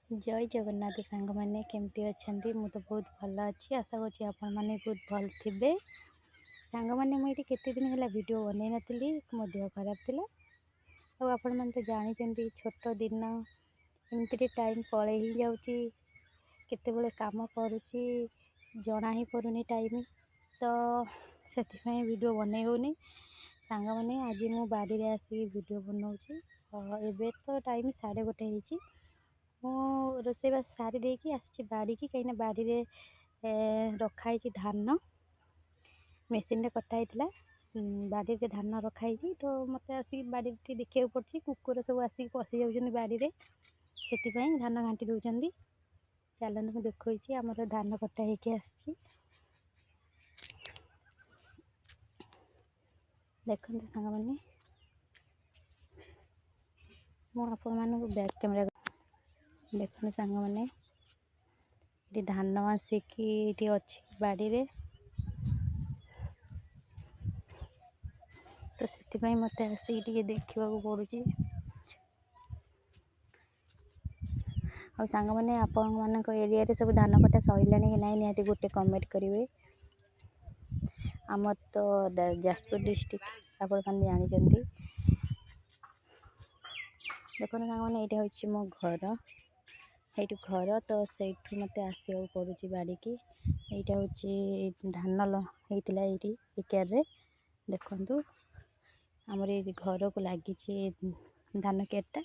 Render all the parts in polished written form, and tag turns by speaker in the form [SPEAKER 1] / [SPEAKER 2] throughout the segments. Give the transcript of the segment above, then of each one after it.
[SPEAKER 1] जय जगन्नाथ सांग मैंने केमती अच्छा मुझे तो बहुत भल अच्छी आशा करुँच आपण मैंने बहुत भल थे सांग मैंने मुझे केते दिन है वीडियो बनई नी मो देह खराब थी और आपण मैंने तो जानते छोट दिन एमती टाइम पलि ही जाऊँगी केते काम करुँची जना ही पड़ूनी टाइम तो से वीडियो बनई होनी सांग मैंने आज मु बाड़ी आसिक वीडियो बनाऊँगी एबे तो टाइम 1:30 मु रोसईबास सारी देकी आसी बाड़ी की कहीं बाड़ी रे रखाई धान मेसीन रे कटा होता बाड़ी रे धान रखाई तो मत आसिक बाड़ी देखा पड़ी कुकुर सब आसिक पशि जाऊँ बाड़ी रे से धान घाटी दौरान चलते मुझे देखी आमर धान कटा होके आसी देखते सांग मैंने मुझे बैक कैमेरा देखते सांग मैंने ये धान आसिक अच्छी बाड़ी रे तो से मत आसिक देखा पड़ुची आ सांग मैंने आपण मान एरिया रे सब धान कटा सैला कि ना निहाती गोटे कमेंट करेंगे आमर तो जाजपुर डिस्ट्रिक्ट आपण मैंने जानते देखो सांग मैंने यहाँ हूँ मो घर ये घर तो सहीठू मत आसवा पड़ुची बाड़ी की यहाँ हूँ धान होता ये क्यारे देखु आमर ये घर को लगी धान क्यारटा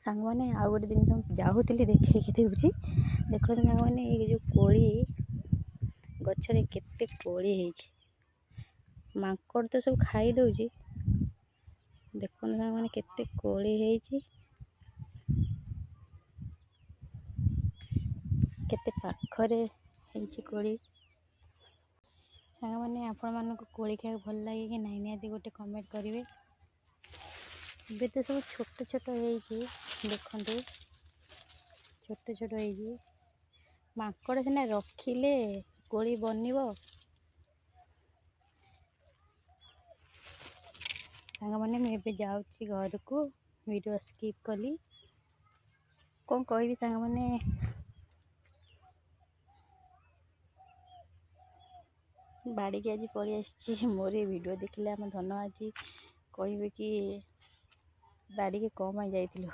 [SPEAKER 1] सांग मैंने आउ गोटे जिन जाऊँगी देखी दूसरी देखो सांग मैंने ये जो कोली गचरे केते कोली है माकड़ तो सब खाई दौजी देखो सांग मैंने केते कोली है केते पाखरे कोली सांग मैंने आपण मानक कोली खाया भल लगे कि नाई निहाती गोटे कमेंट करेंगे ଏବେ तो सब छोट छोट देखु छोट छोट माकड़ सीना रखिले कोली बनब सांग मैंने मुझे जाऊँगी घर को वीडियो स्किप कली कौन कह सांग मैंने बाड़ी की आज पलि आसी मोर ये वीडियो देखिले आम धन आज कहे कि बाड़ी के कम जाइलु